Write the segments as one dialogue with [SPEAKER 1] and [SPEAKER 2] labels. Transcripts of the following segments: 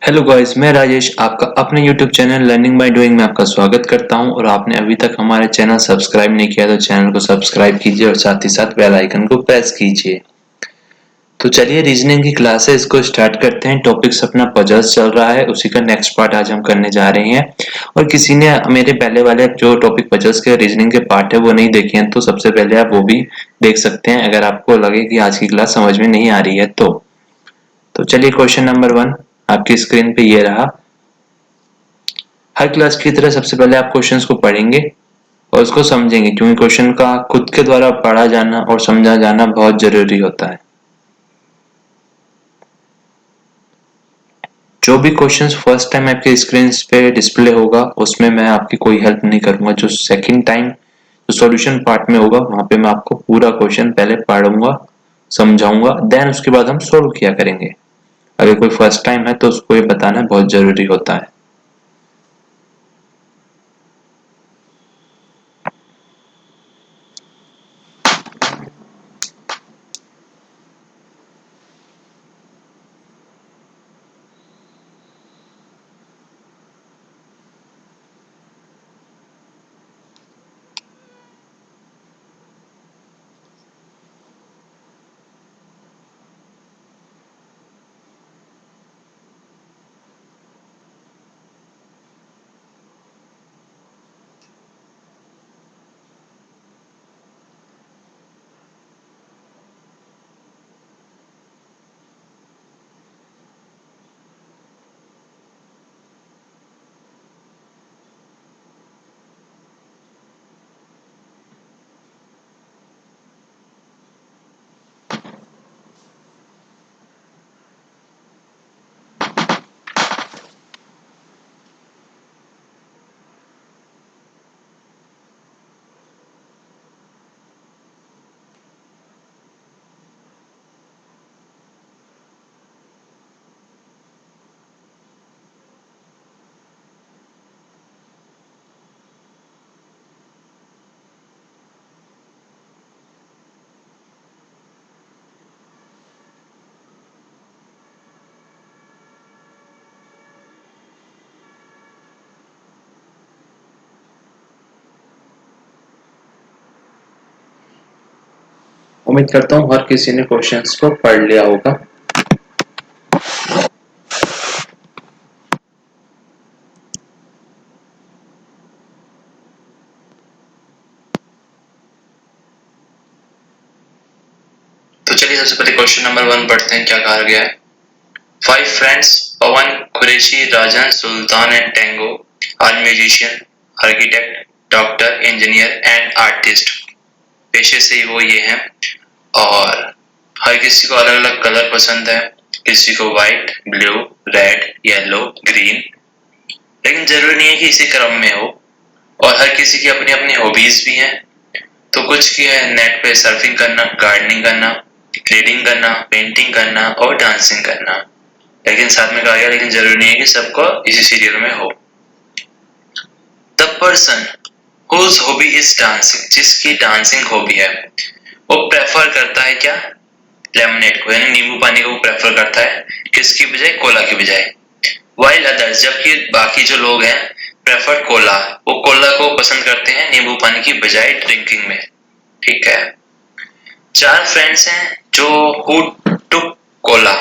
[SPEAKER 1] Hello guys, मैं राजेश आपका अपने YouTube channel learning by doing में आपका स्वागत करता हूं और आपने अभी तक हमारे चैनल सब्सक्राइब नहीं किया तो चैनल को सब्सक्राइब कीजिए और साथ ही साथ बेल आइकन को प्रेस कीजिए। तो चलिए रीजनिंग की क्लासेस को स्टार्ट करते हैं। टॉपिक्स अपना पजल्स चल रहा है, उसी का नेक्स्ट पार्ट आज हम करने जा रहे हैं। और किसी ने मेरे पहले वाले जो टॉपिक पजल्स के रीजनिंग के पार्ट है वो नहीं देखे हैं तो सबसे पहले आप वो भी देख सकते हैं अगर आपको लगे कि आज की क्लास समझ में नहीं आ रही है तो चलिए क्वेश्चन नंबर 1 आपकी स्क्रीन पे ये रहा। हर क्लास की तरह सबसे पहले आप क्वेश्चंस को पढ़ेंगे और उसको समझेंगे, क्योंकि क्वेश्चन का खुद के द्वारा पढ़ा जाना और समझा जाना बहुत जरूरी होता है। जो भी क्वेश्चंस फर्स्ट टाइम आपके स्क्रीन पे डिस्प्ले होगा उसमें मैं आपकी कोई हेल्प नहीं करूंगा। जो सेकंड टाइम जो सॉल्यूशन पार्ट में होगा वहां पे मैं आपको पूरा क्वेश्चन पहले पढ़ूंगा, समझाऊंगा, देन उसके बाद हम सोल्व किया करेंगे। अगर कोई फर्स्ट टाइम है तो उसको ये बताना बहुत जरूरी होता है। उम्मीद करता हूँ हर किसी ने क्वेश्चंस को पढ़ लिया होगा। तो चलिए सबसे पहले क्वेश्चन नंबर 1 पढ़ते हैं, क्या कहा गया है। 5 friends Pawan, Qureshi, Rajan, Sultan and Tango are musician, architect, doctor, engineer and artist. पेशे से वो ये हैं और हर किसी को अलग अलग कलर पसंद है। किसी को white, blue, red, yellow, green, लेकिन जरूरी नहीं है कि इसी क्रम में हो। और हर किसी की अपनी अपनी हॉबीज भी हैं। तो कुछ की है नेट पे सर्फिंग करना, गार्डनिंग करना, रीडिंग करना, पेंटिंग करना और डांसिंग करना। लेकिन साथ में कहा गया लेकिन जरूरी नहीं है कि सबको इसी सीरियल में हो। The person whose hobby is dancing, जिसकी डांसिंग हॉबी है वो प्रेफर करता है क्या, लेमनेड को, यानी नींबू पानी को प्रेफर करता है किसकी बजाय, कोला की बजाय। वाइल अदर्स, जबकि बाकी जो लोग हैं प्रेफर कोला, वो कोला को पसंद करते हैं नींबू पानी की बजाय ड्रिंकिंग में। ठीक है। 4 फ्रेंड्स हैं जो हु टुक कोला,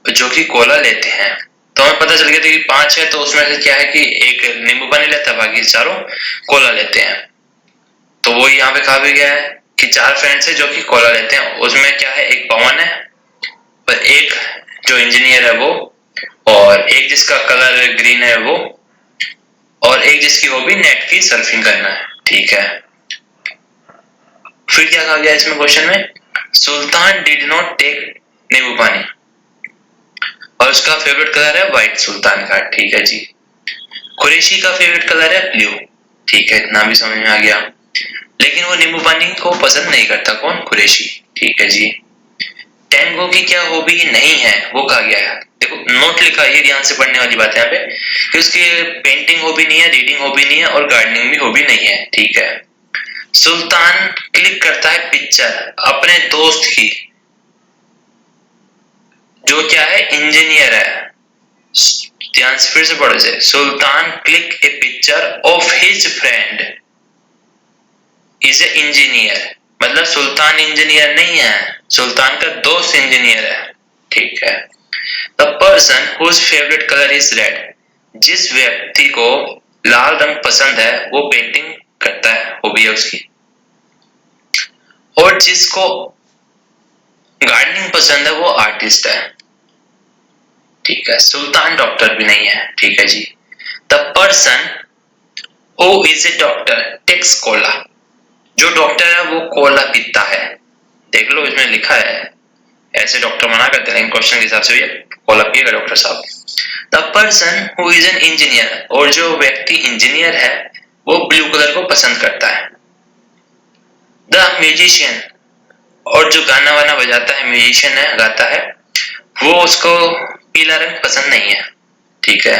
[SPEAKER 1] जो कि कोला लेते हैं। तो हमें पता चल गया था कि 5 है तो उसमें से क्या है कि एक नींबू पानी लेता है, बाकी चारों कोला लेते हैं। तो वो यहाँ पे कहा भी गया है कि 4 फ्रेंड्स है जो कि कोला लेते हैं। उसमें क्या है, एक पवन है और एक जो इंजीनियर है वो, और एक जिसका कलर ग्रीन है वो, और एक जिसकी हॉबी नेट की सर्फिंग करना है। ठीक है। फिर क्या कहा गया इसमें क्वेश्चन में, सुल्तान डिड नॉट टेक नींबू पानी और उसका फेवरेट कलर है व्हाइट, सुल्तान का। ठीक है जी। कुरैशी का फेवरेट कलर है ब्लू। ठीक है, इतना भी समझ में आ गया। लेकिन वो नींबू पानी को पसंद नहीं करता, कौन, कुरैशी। ठीक है जी। टेंगो की क्या हॉबी नहीं है, वो कहा गया है। देखो नोट लिखा है, ये ध्यान से पढ़ने वाली बात है यहाँ पे कि उसकी पेंटिंग हॉबी नहीं है, रीडिंग हॉबी नहीं है और गार्डनिंग भी हॉबी नहीं है। ठीक है। सुल्तान क्लिक करता है पिक्चर अपने दोस्त की, जो क्या है, इंजीनियर है। ध्यान से फिर से पढ़ो इसे। Sultan click a picture of his friend is a engineer, मतलब सुल्तान इंजीनियर नहीं है, सुल्तान का दोस्त इंजीनियर है, ठीक है। The person whose favourite colour is red, जिस व्यक्ति को लाल रंग पसंद है वो पेंटिंग करता है, हॉबी है उसकी। और जिसको गार्डनिंग पसंद है वो आर्टिस्ट है, ठीक है। सुल्तान डॉक्टर भी नहीं है, ठीक है जी। The person who is a doctor takes cola, जो डॉक्टर है वो कोला पीता है, देख लो इसमें लिखा है, ऐसे डॉक्टर मना करते हैं क्वेश्चन के हिसाब से भी कोला पिएगा डॉक्टर साहब। The person who is an engineer, और जो व्यक्ति इंजीनियर है वो ब्लू कलर को पसंद करता है। द म्यूजिशियन, और जो गाना वाना बजाता है, म्यूजिशियन है, गाता है, वो उसको पीला रंग पसंद नहीं है, ठीक है।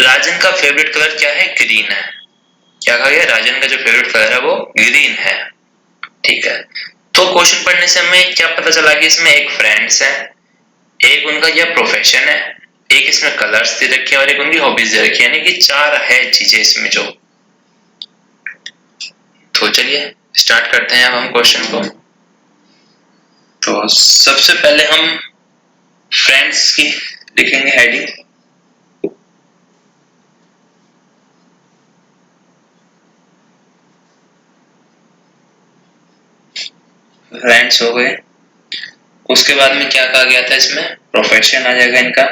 [SPEAKER 1] राजन का फेवरेट कलर क्या है? ग्रीन है। क्या कहा गया? राजन का जो फेवरेट कलर है वो ग्रीन है, ठीक है। तो क्वेश्चन पढ़ने से हमें क्या पता चला कि इसमें एक फ्रेंड्स है, एक उनका यह प्रोफेशन है, एक इसमें कलर्स दे रखे हैं और एक उनकी हॉबीज दे रखी है, यानी कि 4 है चीजें इसमें जो। तो चलिए स्टार्ट करते हैं अब हम क्वेश्चन को। तो सबसे पहले हम फ्रेंड्स की लिखेंगे हेडिंग। फ्रेंड्स हो गए, उसके बाद में क्या कहा गया था इसमें? प्रोफेशन आ जाएगा इनका,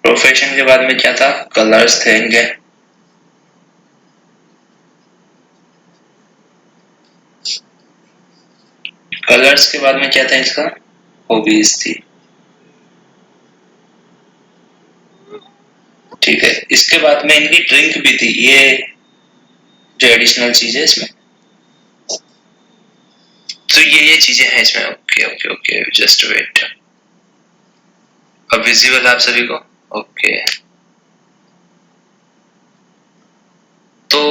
[SPEAKER 1] प्रोफेशन के बाद में क्या था? कलर्स थे इनके, कलर्स के बाद में क्या था इसका? हॉबीज थी, ठीक है। इसके बाद में इनकी ड्रिंक भी थी, ये जो एडिशनल चीज है इसमें, तो ये चीजें हैं इसमें। Okay okay okay, just wait. अब विजिबल आप सभी को? ओके। तो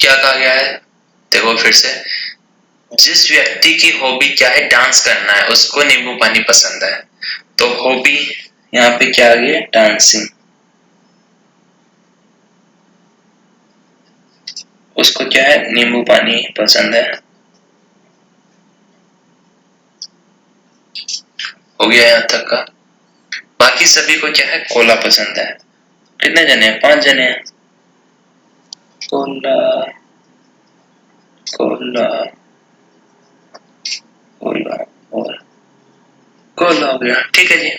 [SPEAKER 1] क्या कहा गया है? देखो फिर से, जिस व्यक्ति की हॉबी क्या है? डांस करना है, उसको नींबू पानी पसंद है, तो हॉबी यहाँ पे क्या आ गया? डांसिंग। उसको क्या है? नींबू पानी पसंद है, हो गया यहाँ तक का। बाकी सभी को क्या है? कोला पसंद है। कितने जने हैं? 5 जने हैं। कोला कोला कोला और कोला हो गया, ठीक है जी,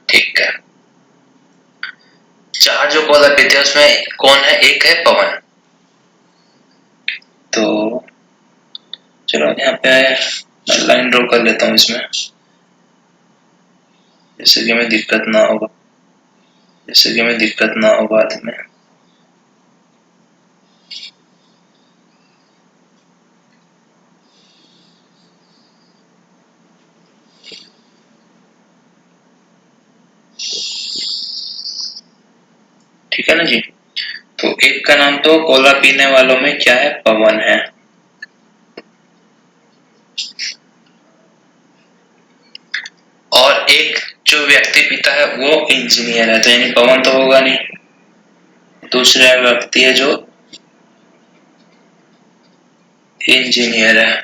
[SPEAKER 1] ठीक है। 4 जो कोला पीते हैं उसमें कौन है? एक है पवन। तो चलो यहाँ पे लाइन ड्रॉ कर लेता हूँ इसमें, जैसे कि हमें दिक्कत ना होगा, जैसे कि हमें दिक्कत ना हो बाद में। ठीक है ना जी। तो एक का नाम तो कोला पीने वालों में क्या है? पवन है। और एक जो व्यक्ति पीता है वो इंजीनियर है, तो यानी पवन तो होगा नहीं, दूसरा व्यक्ति है जो इंजीनियर है।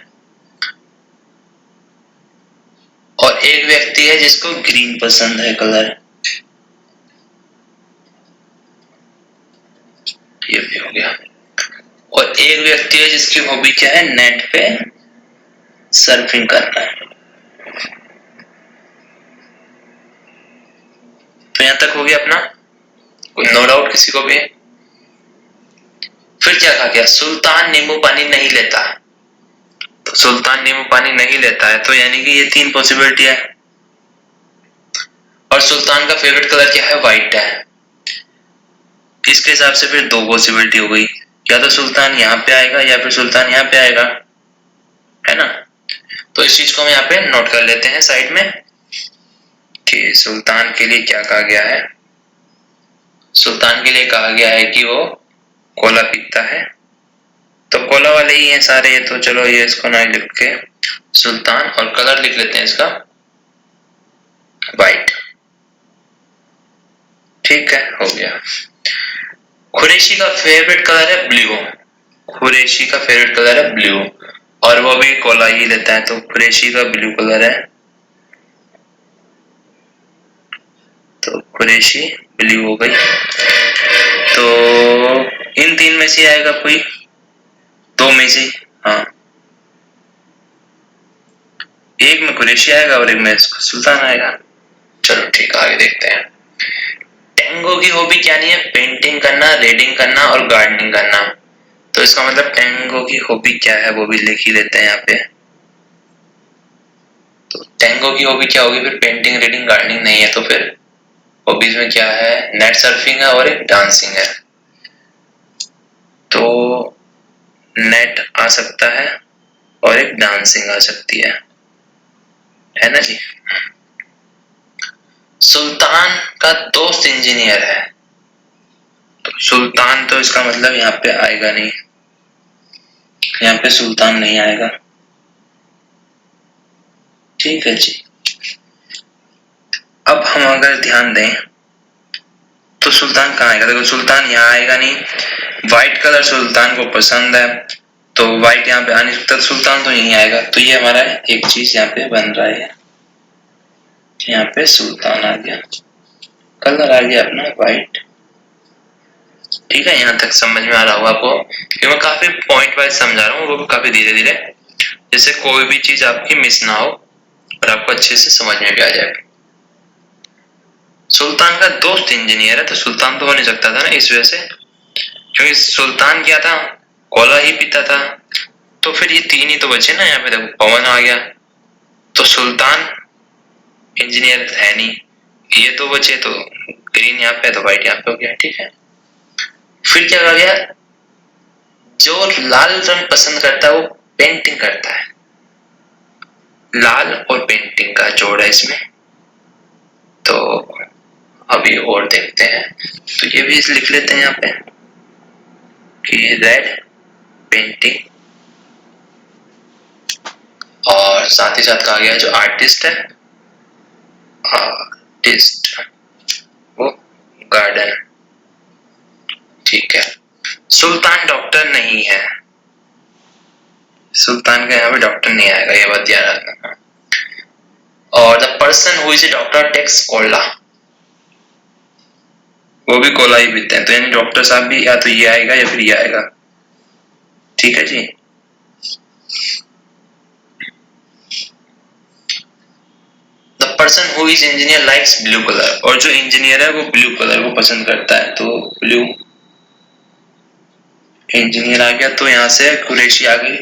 [SPEAKER 1] और एक व्यक्ति है जिसको ग्रीन पसंद है कलर, ये भी हो गया। और एक व्यक्ति है जिसकी हॉबी क्या है? नेट पे सर्फिंग करना है। तो यहां तक हो गया अपना, कोई नो डाउट किसी को भी? फिर क्या कहा गया? सुल्तान नींबू पानी नहीं लेता, तो सुल्तान नींबू पानी नहीं लेता है, तो यानी कि ये 3 पॉसिबिलिटी है। और सुल्तान का फेवरेट कलर क्या है? व्हाइट है। इसके हिसाब से फिर 2 पॉसिबिलिटी हो गई, या तो सुल्तान यहाँ पे आएगा या फिर सुल्तान यहाँ पे आएगा, है ना। तो इस चीज को हम यहाँ पे नोट कर लेते हैं साइड में कि सुल्तान के लिए क्या कहा गया है। सुल्तान के लिए कहा गया है कि वो कोला पीता है, तो कोला वाले ही हैं सारे, ये तो चलो ये इसको ना लिख के सुल्तान, और कलर लिख लेते हैं इसका वाइट। ठीक है, हो गया। कुरैशी का फेवरेट कलर है ब्लू। कुरैशी का फेवरेट कलर है ब्लू, और वो भी कोला ही लेता है, तो कुरैशी का ब्लू कलर है। तो कुरैशी ब्लू हो गई। तो इन तीन में से आएगा कोई, दो में से। हाँ, एक में कुरैशी आएगा और एक में सुल्तान आएगा। चलो ठीक है, आगे देखते हैं। टेंगो की हॉबी क्या नहीं है? पेंटिंग करना, रीडिंग करना और गार्डनिंग करना। तो इसका मतलब टेंगो की हॉबी क्या है वो भी लिख ही लेते हैं यहाँ पे। तो टेंगो की हॉबी क्या होगी फिर? पेंटिंग, रीडिंग, गार्डनिंग नहीं है, तो फिर हॉबीज में क्या है? नेट सर्फिंग है और एक डांसिंग है। तो नेट आ सकता है और एक डांसिंग आ सकती है ना जी। सुल्तान का दोस्त इंजीनियर है। तो सुल्तान, तो इसका मतलब यहाँ पे आएगा नहीं, यहाँ पे सुल्तान नहीं आएगा। ठीक है जी। अब हम अगर ध्यान दें तो सुल्तान कहाँ आएगा? देखो सुल्तान यहाँ आएगा नहीं, व्हाइट कलर सुल्तान को पसंद है, तो व्हाइट यहाँ पे आ नहीं सकता, सुल्तान तो यहीं आएगा। तो ये हमारा एक चीज यहाँ पे बन रहा है, यहाँ पे सुल्तान आ गया, कलर आ गया अपना व्हाइट। ठीक है, यहाँ तक समझ में आ रहा होगा आपको, क्योंकि मैं काफी पॉइंट वाइज समझा रहा हूँ, वो भी काफी धीरे धीरे, जैसे कोई भी चीज आपकी मिस ना हो और आपको अच्छे से समझ में भी आ जाए। सुल्तान का दोस्त इंजीनियर है, तो सुल्तान तो हो नहीं सकता था ना इस वजह से, क्योंकि सुल्तान क्या था? कोला ही पीता था। तो फिर ये तीन ही तो बचे ना, यहाँ पे देखो पवन आ गया, तो सुल्तान इंजीनियर है नहीं, ये तो बचे, तो ग्रीन यहाँ पे तो व्हाइट यहाँ पे हो गया। ठीक है, फिर क्या आ गया? जो लाल रंग पसंद करता है वो पेंटिंग करता है। लाल और पेंटिंग का जोड़ है इसमें, तो अभी और देखते हैं। तो ये भी लिख लेते हैं यहाँ पे कि रेड पेंटिंग, और साथ ही साथ कहा गया जो आर्टिस्ट है, आर्टिस्ट वो गार्डन। ठीक है, सुल्तान डॉक्टर नहीं है, सुल्तान का यहाँ पे डॉक्टर नहीं आएगा, ये बात ध्यान रखना। और the person who is a doctor takes cola, वो भी कोला ही पीते हैं, तो यानी डॉक्टर साहब भी या तो ये आएगा या फिर ये आएगा। ठीक है जी। The person who is engineer likes blue colour, और जो इंजीनियर है वो ब्लू कलर को पसंद करता है, तो ब्लू इंजीनियर आ गया। तो यहाँ से कुरैशी आ गई,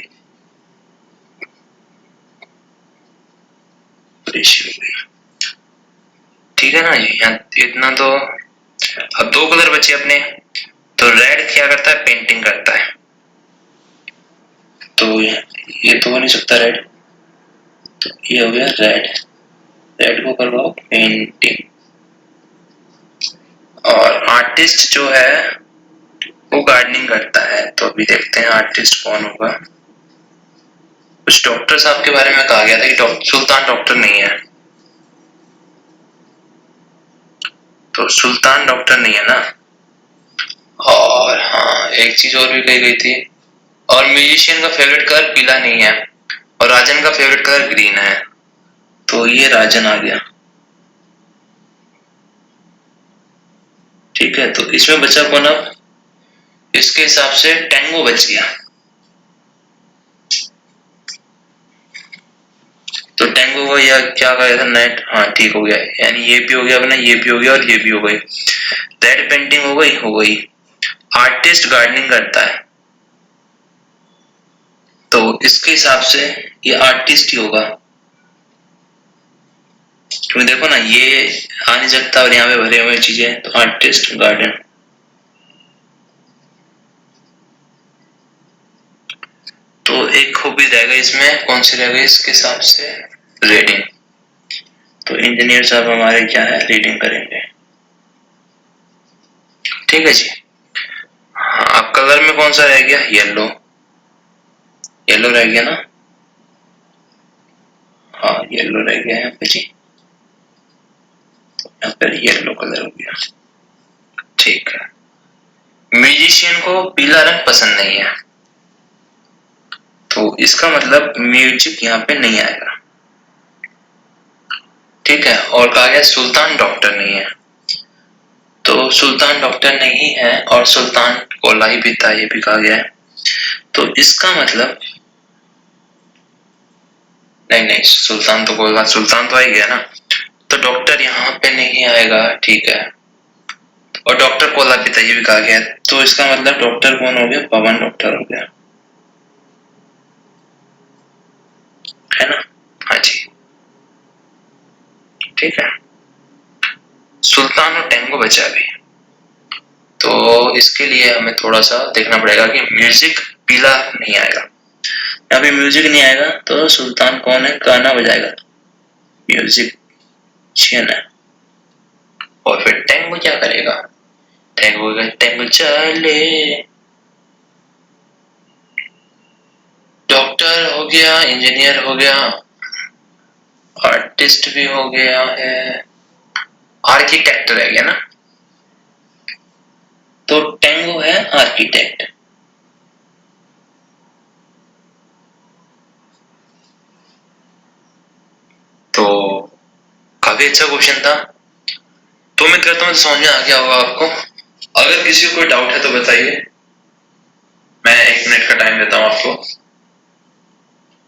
[SPEAKER 1] कुरैशी हो गई। ठीक है ना जी, यहाँ इतना तो। अब दो कलर बचे अपने, तो रेड क्या करता है? पेंटिंग करता है, तो ये तो हो नहीं सकता रेड, तो ये हो गया रेड, रेड को करवाओ पेंटिंग। और आर्टिस्ट जो है वो गार्डनिंग करता है, तो अभी देखते हैं आर्टिस्ट कौन होगा। कुछ डॉक्टर साहब के बारे में कहा गया था कि सुल्तान डॉक्टर नहीं है, तो सुल्तान डॉक्टर नहीं है ना। और हाँ, एक चीज और भी कही गई थी, और म्यूजिशियन का फेवरेट कलर पीला नहीं है, और राजन का फेवरेट कलर ग्रीन है, तो ये राजन आ गया। ठीक है, तो इसमें बचा कौन अब? इसके हिसाब से टेंगो बच गया, तो टेंगो को या क्या कहा था? नेट। हाँ ठीक हो गया, यानी ये भी हो गया अपना, ये भी हो गया और ये भी हो गई। रेड पेंटिंग हो गई, हो गई। आर्टिस्ट गार्डनिंग करता है, तो इसके हिसाब से ये आर्टिस्ट ही होगा, क्योंकि देखो ना ये आ नहीं सकता और यहाँ पे भरे हुए चीजें, तो आर्टिस्ट गार्डन। तो एक खूबी रहेगा इसमें, कौन सी रहेगी इसके हिसाब से? रीडिंग। तो इंजीनियर साहब हमारे क्या है? रीडिंग करेंगे। ठीक है जी। हाँ, अब कलर में कौन सा रह गया? येलो, येलो रह गया ना। हाँ येलो रह गया यहाँ पे जी, यहाँ पर येलो कलर हो गया। ठीक है, म्यूजिशियन को पीला रंग पसंद नहीं है, तो इसका मतलब म्यूजिक यहाँ पे नहीं आएगा। ठीक है, और कहा गया सुल्तान डॉक्टर नहीं है, तो सुल्तान डॉक्टर नहीं है और सुल्तान कोला ही पीता है, ये भी कहा गया है। तो इसका मतलब नहीं, सुल्तान तो कोला, सुल्तान तो आ ही गया ना, तो डॉक्टर यहाँ पे नहीं आएगा। ठीक है, और डॉक्टर कोला पीता ये भी कहा गया है, तो इसका मतलब डॉक्टर कौन हो गया, पवन डॉक्टर हो गया, है ना। हाँ जी, ठीक है, सुल्तान और टेंगो बचा भी, तो इसके लिए हमें थोड़ा सा देखना पड़ेगा कि म्यूजिक पीला नहीं आएगा। यहाँ पे म्यूजिक नहीं आएगा तो सुल्तान कौन है, गाना बजाएगा, म्यूजिशियन है। और फिर टेंगो क्या करेगा, टेंगो चले, डॉक्टर हो गया, इंजीनियर हो गया, आर्टिस्ट भी हो गया है, आर्किटेक्ट रह गया ना, तो टेंगो है आर्किटेक्ट। तो काफी अच्छा क्वेश्चन था, तो उम्मीद करता हूँ समझ में आ गया होगा आपको। अगर किसी को कोई डाउट है तो बताइए, मैं 1 मिनट का टाइम देता हूँ आपको,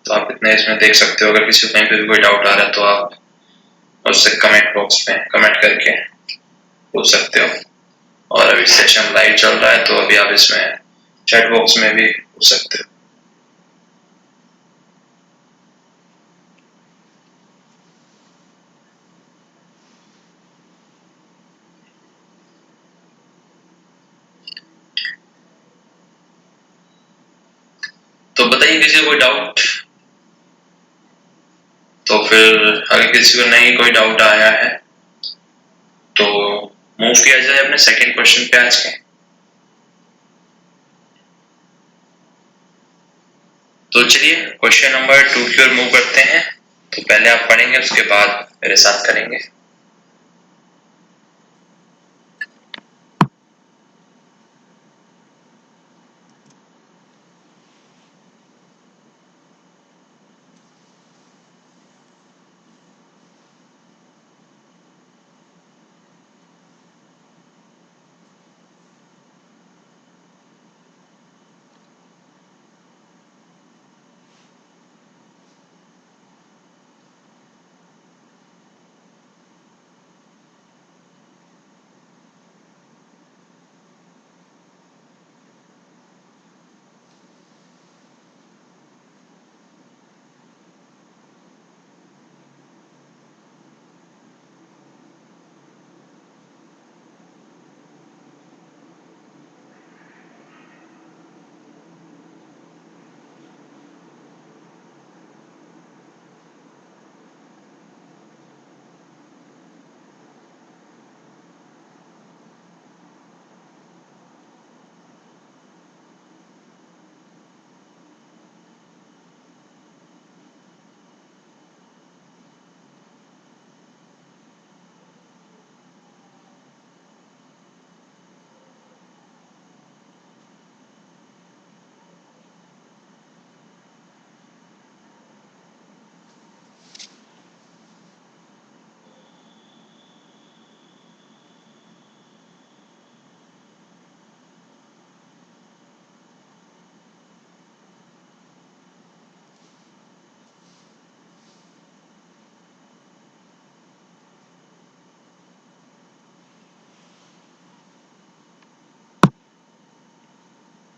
[SPEAKER 1] तो आप इतने इसमें देख सकते हो। अगर किसी को कहीं पे भी कोई डाउट आ रहा है तो आप उससे कमेंट बॉक्स में कमेंट करके पूछ सकते हो, और अभी सेशन लाइव चल रहा है तो अभी आप इसमें चैट बॉक्स में भी पूछ सकते हो। तो बताइए किसी को कोई डाउट, तो फिर अगर किसी को नहीं कोई डाउट आया है तो मूव किया जाए अपने सेकंड क्वेश्चन पे आज के। तो चलिए क्वेश्चन नंबर 2 की ओर मूव करते हैं। तो पहले आप पढ़ेंगे, उसके बाद मेरे साथ करेंगे।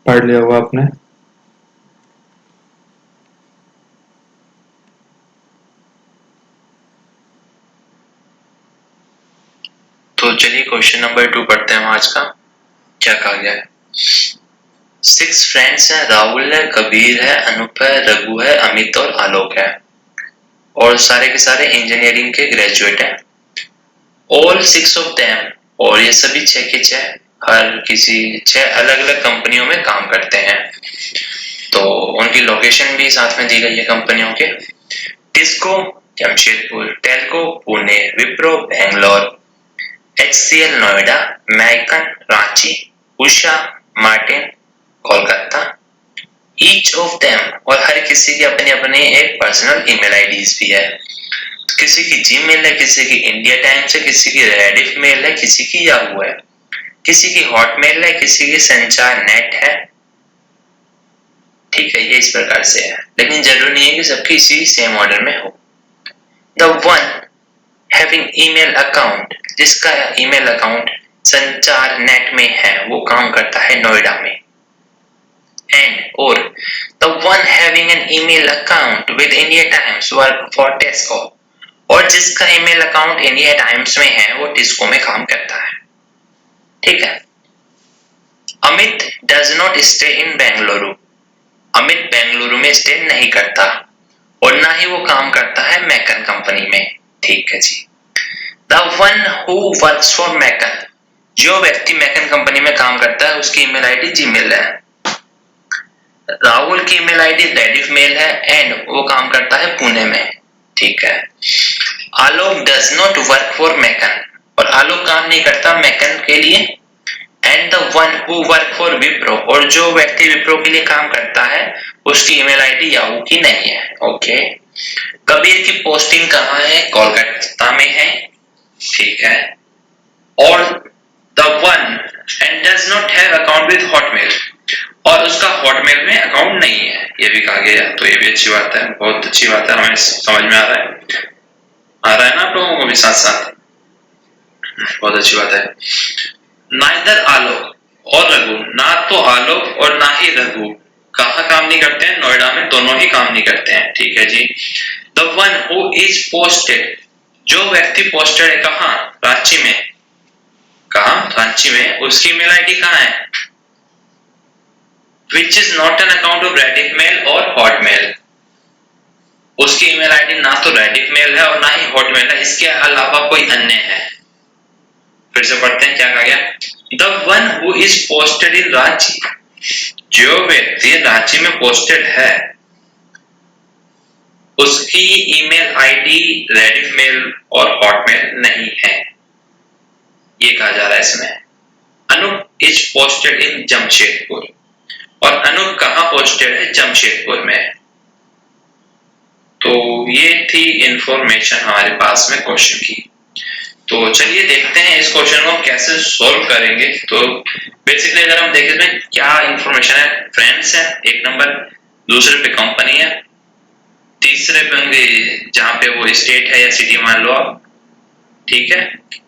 [SPEAKER 2] पढ़ लिया होगा आपने।
[SPEAKER 1] तो चलिए क्वेश्चन नंबर 2 पढ़ते हैं आज का। क्या कहा गया है, 6 फ्रेंड्स हैं, राहुल है, कबीर है, अनूप है, रघु है, अमित और आलोक है, और सारे के सारे इंजीनियरिंग के ग्रेजुएट हैं। ऑल 6 ऑफ देम, और ये सभी 6 के 6 हर किसी 6 अलग अलग कंपनियों में काम करते हैं। तो उनकी लोकेशन भी साथ में दी गई है कंपनियों के। TISCO Jamshedpur, Telco Pune, Wipro Bangalore, HCL Noida, McKeon Ranchi, Usha Martin Kolkata. Each of them, और हर किसी की अपनी अपनी एक पर्सनल ईमेल आईडीज भी है। किसी की जीमेल है, किसी की इंडिया टाइम्स है, किसी की रेडिफ मेल है, किसी की याहू है, किसी की हॉटमेल है, किसी की संचार नेट है। ठीक है, ये इस प्रकार से है, लेकिन जरूरी नहीं है कि सबकी इसी सेम ऑर्डर में हो। The one having email account, जिसका ईमेल अकाउंट संचार नेट में है, वो काम करता है नोएडा में। एंड और the one having an email account with India times work for टेस्को, और जिसका ईमेल अकाउंट इंडिया टाइम्स में है वो टिस्को में काम करता है। ठीक है। Amit does not stay in Bengaluru, Amit Bengaluru में स्टे नहीं करता, और ना ही वो काम करता है मैकन कंपनी में। ठीक है जी। The one who works for MECON, जो व्यक्ति मैकन कंपनी में काम करता है उसकी ईमेल आईडी जीमेल है। राहुल की ईमेल आईडी रेडिफ मेल है एंड वो काम करता है पुणे में। ठीक है। Alok does not work for MECON, और आलोक काम नहीं करता मैकन के लिए। And the one who work for Wipro, और जो व्यक्ति विप्रो के लिए काम करता है उसकी ईमेल आईडी याहू की नहीं है। ओके। कबीर की पोस्टिंग कहाँ है? कोलकाता में है। ठीक है। और the one and does not have account with Hotmail, और उसका हॉटमेल में अकाउंट नहीं है, ये भी कहा गया। तो ये भी अच्छी बात है, बहुत अच्छी बात है, हमें समझ में आ रहा है ना आप लोगों को भी साथ साथ, बहुत अच्छी बात है। नाइदर आलोक और रघु, ना तो आलोक और ना ही रघु कहाँ काम नहीं करते हैं? नोएडा में, दोनों ही काम नहीं करते हैं। ठीक है जी। The one who is posted, जो व्यक्ति पोस्टेड है कहाँ? रांची में। कहाँ? रांची में। उसकी ईमेल आईडी कहाँ है? Which is not an account of Rediff mail और हॉटमेल, उसकी ईमेल आईडी ना तो रेडिफ मेल है और ना ही हॉटमेल है, इसके अलावा कोई अन्य है। फिर से पढ़ते हैं क्या कहा गया। The one who is posted in Ranchi, जो व्यक्ति रांची में पोस्टेड है उसकी ईमेल आईडी रेडिफ मेल और हॉटमेल नहीं है, ये कहा जा रहा है इसमें। Anup is posted in Jamshedpur, और अनूप कहाँ पोस्टेड है? जमशेदपुर में। तो ये थी इंफॉर्मेशन हमारे पास में क्वेश्चन की। तो चलिए देखते हैं इस क्वेश्चन को कैसे सॉल्व करेंगे। तो बेसिकली अगर हम देखें इसमें क्या इंफॉर्मेशन है, फ्रेंड्स है एक नंबर, दूसरे पे कंपनी है, तीसरे पे होंगे जहाँ पे वो स्टेट है या सिटी मान लो आप। ठीक है।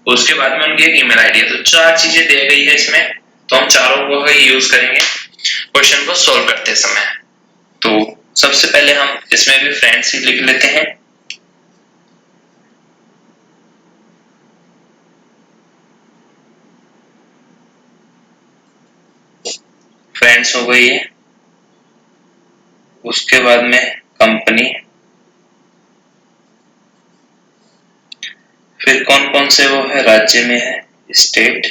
[SPEAKER 1] उसके बाद में उनकी एक ईमेल आईडी है। तो चार चीजें दी गई है इसमें, तो हम चारों को ही यूज करेंगे क्वेश्चन को सॉल्व करते समय। तो सबसे पहले हम इसमें भी फ्रेंड्स ही लिख लेते हैं। फ्रेंड्स हो गई है। उसके बाद में कंपनी, फिर कौन कौन से वो है? राज्य में है, स्टेट,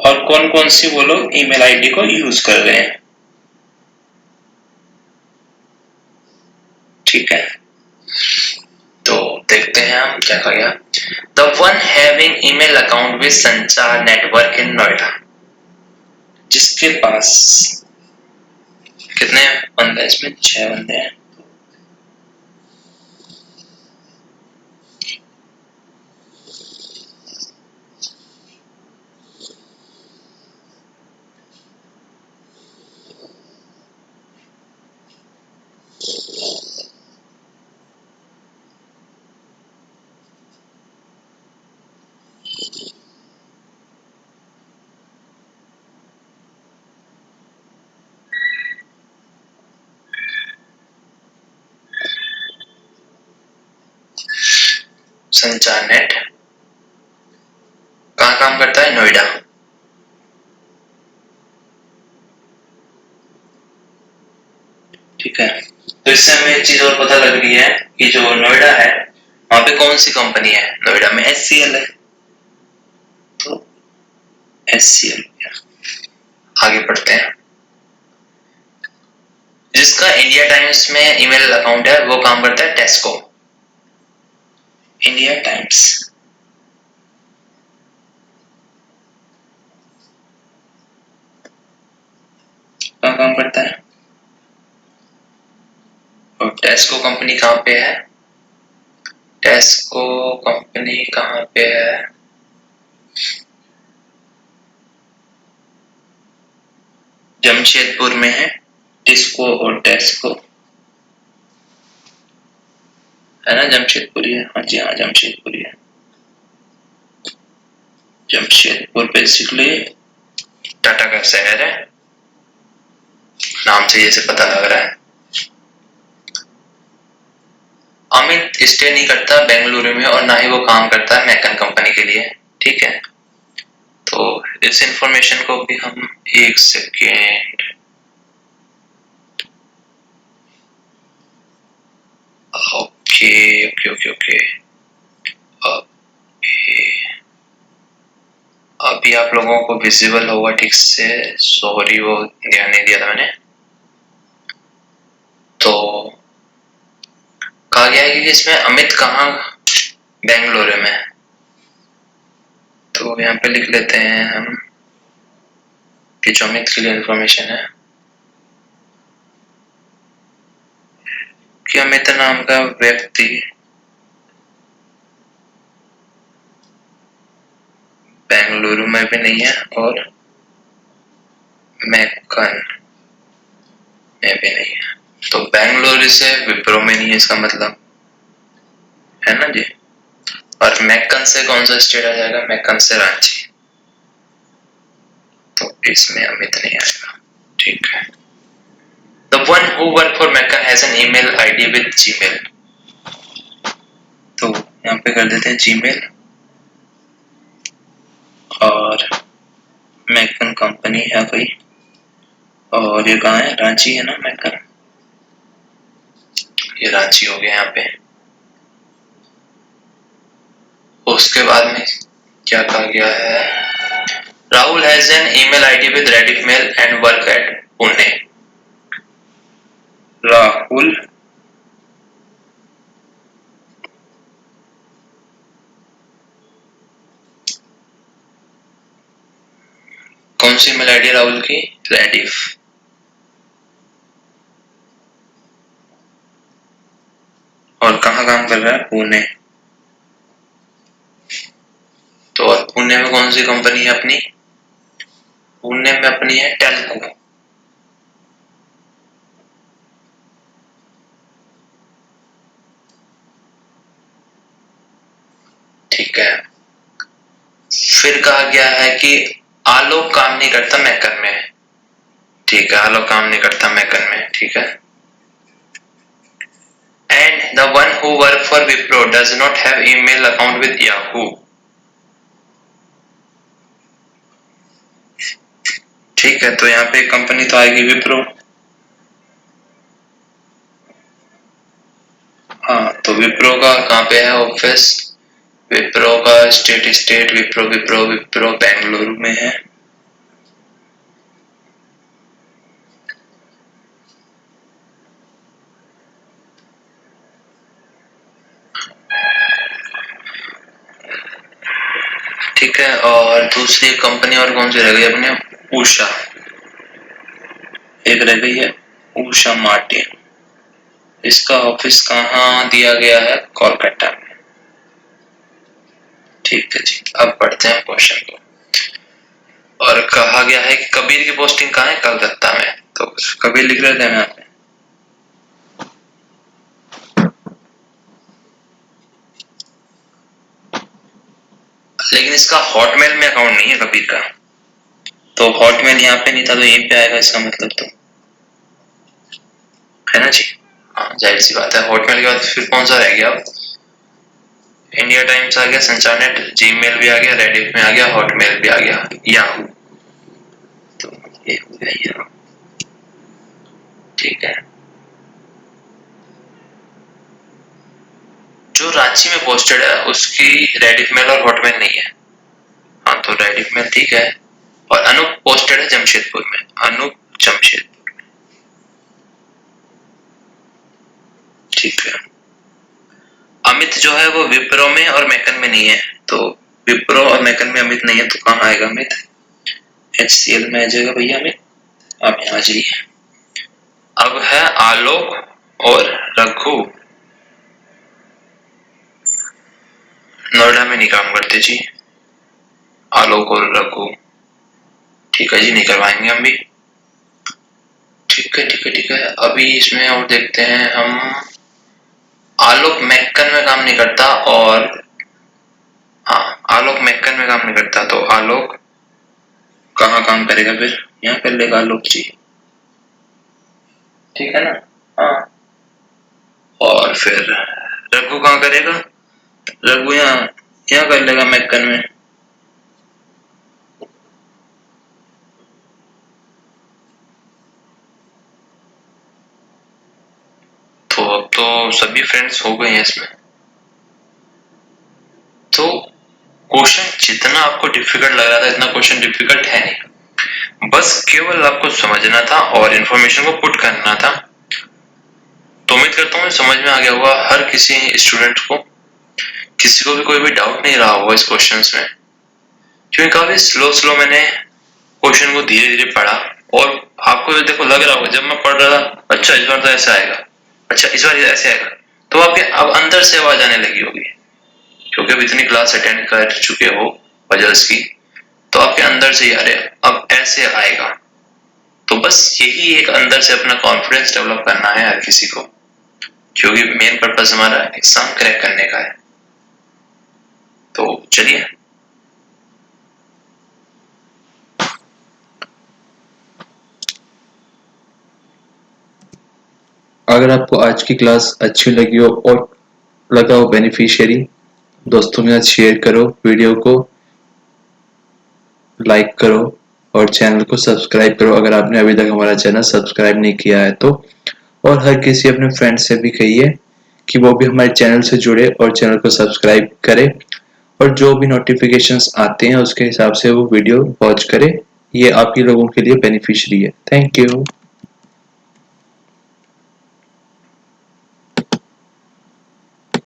[SPEAKER 1] और कौन कौन सी वो लोग ईमेल आईडी को यूज कर रहे हैं। ठीक है। तो देखते हैं हम क्या कहा गया। The one having email account with संचार नेटवर्क इन नोएडा, जिसके पास कितने बंदे? इसमें 6 बंदे हैं। संचार नेट कहाँ काम करता है? नोएडा। ठीक है। तो इससे हमें एक चीज और पता लग रही है कि जो नोएडा है वहां पे कौन सी कंपनी है? नोएडा में HCL है। तो HCL आगे पढ़ते हैं। जिसका इंडिया टाइम्स में ईमेल अकाउंट है वो काम करता है टेस्को। इंडिया टाइम्स कहाँ काम करता है? और टेस्को कंपनी कहाँ पे है? टेस्को कंपनी कहाँ पे है? जमशेदपुर में है टिस्को और टेस्को, है ना? जमशेदपुर है, हाँ जी हाँ जमशेदपुर है। जमशेदपुर बेसिकली टाटा का शहर है, नाम से जैसे पता लग रहा है। अमित स्टे नहीं करता बेंगलुरु में और ना ही वो काम करता है मैकन कंपनी के लिए, ठीक है। तो इस इंफॉर्मेशन को भी हम एक second, okay okay okay okay, अभी आप लोगों को विजिबल होगा ठीक से, सॉरी वो ध्यान नहीं दिया था मैंने। तो कहा गया है कि इसमें अमित कहाँ बेंगलुरु में, तो यहाँ पे लिख लेते हैं हम कि जो अमित के लिए इंफॉर्मेशन है कि अमित नाम का व्यक्ति बेंगलुरु में भी नहीं है और मैकन में भी नहीं है। तो बेंगलुरु से विप्रो में नहीं है इसका मतलब, है ना जी। और मैकन से कौन सा स्टेट आ जाएगा? मैकन से रांची, तो इसमें अमित नहीं आएगा, ठीक है। The one who work for Meccan has an email ID with Gmail, तो यहाँ पे कर देते हैं Gmail, और मैकन कंपनी है कोई, और ये कहाँ है? रांची है ना मैकन, ये रांची हो गया यहाँ पे। उसके बाद में क्या कहा गया है? Rahul has an email ID with Rediff male and work at Pune. Rahul कौन सी ईमेल आईडी राहुल की? रेडिफ, और कहाँ काम कर रहा है? पुणे। तो और पुणे में कौन सी कंपनी है अपनी? पुणे में अपनी है टेल्को, ठीक है। फिर कहा गया है कि आलोक काम नहीं करता मैकन में, ठीक है, आलोक काम नहीं करता मैकन में, ठीक है। And the one who work for Wipro does not have email account with Yahoo, ठीक है। तो यहाँ पे कंपनी तो आएगी विप्रो, हाँ। तो विप्रो का कहाँ पे है ऑफिस? विप्रो का स्टेट विप्रो विप्रो विप्रो बेंगलुरु में है, ठीक है। और दूसरी कंपनी और कौन सी रह गई अपने? उषा, एक रह गई है उषा मार्टिन, इसका ऑफिस कहाँ दिया गया है? कोलकाता में, ठीक है जी। अब पढ़ते हैं क्वेश्चन को। और कहा गया है कि कबीर की पोस्टिंग कहाँ है? कलकत्ता में, तो कबीर लिख रहे थे यहाँ पे। लेकिन इसका हॉटमेल में अकाउंट नहीं है कबीर का, तो हॉटमेल यहाँ पे नहीं था तो यहीं पे आएगा इसका मतलब, तो है ना जी। हाँ जाहिर सी बात है। हॉटमेल के बाद फिर कौन सा रह गया? इंडिया टाइम्स आ गया, संचार नेट, जीमेल भी आ गया, रेडिफ में आ गया, हॉटमेल भी आ गया, याहू, तो ये हो गया याहू, ठीक है। जो रांची में पोस्टेड है उसकी रेडिफ मेल और हॉटमेल नहीं है, हाँ तो रेडिफ मेल ठीक है। और अनूप पोस्टेड है जमशेदपुर में, अनूप जमशेदपुर, ठीक है। अमित जो है वो विप्रो में और मैकन में नहीं है, तो विप्रो और मैकन में अमित नहीं है, तो कहाँ आएगा अमित? HCL में आ जाएगा भैया अमित, आप यहाँ आ जाइए। अब है आलोक और रघु, नोएडा में नहीं काम करते जी आलोक और रघु। ठीक है जी, नहीं करवाएंगे हम भी। ठीक है ठीक है ठीक है। अभी इसमें और देखते हैं हम। आलोक मैकन में काम नहीं करता, और हाँ आलोक मैकन में काम नहीं करता, तो आलोक कहाँ काम करेगा फिर? यहाँ कर लेगा आलोक जी, ठीक है ना? हाँ। और फिर रघु कहाँ करेगा? रघु यहाँ यहाँ कर लेगा मैकन में। तो अब तो सभी फ्रेंड्स हो गए हैं इसमें। तो क्वेश्चन जितना आपको डिफिकल्ट लग रहा था, इतना क्वेश्चन डिफिकल्ट है नहीं, बस केवल आपको समझना था और इंफॉर्मेशन को पुट करना था। तो उम्मीद करता हूँ समझ में आ गया होगा हर किसी स्टूडेंट को, किसी को भी कोई भी डाउट नहीं रहा होगा इस क्वेश्चंस में, क्योंकि काफी स्लो मैंने क्वेश्चन को धीरे धीरे पढ़ा, और आपको भी देखो लग रहा होगा जब मैं पढ़ रहा था, अच्छा इस बार तो ऐसा आएगा, अच्छा इस बार ऐसे आएगा, तो आपके अब अंदर से आवाज आने लगी होगी, क्योंकि अब इतनी क्लास अटेंड कर चुके हो पजल्स की, तो आपके अंदर से यार अब ऐसे आएगा। तो बस यही एक अंदर से अपना कॉन्फिडेंस डेवलप करना है हर किसी को, क्योंकि मेन पर्पस हमारा एग्जाम क्रैक करने का है। तो चलिए,
[SPEAKER 2] अगर आपको आज की क्लास अच्छी लगी हो और लगा हो बेनिफिशियरी, दोस्तों के साथ शेयर करो, वीडियो को लाइक करो और चैनल को सब्सक्राइब करो अगर आपने अभी तक हमारा चैनल सब्सक्राइब नहीं किया है तो। और हर किसी अपने फ्रेंड से भी कहिए कि वो भी हमारे चैनल से जुड़े और चैनल को सब्सक्राइब करे, और जो भी नोटिफिकेशंस आते हैं उसके हिसाब से वो वीडियो वॉच करे। ये आप ही लोगों के लिए बेनिफिशियरी है। Thank you.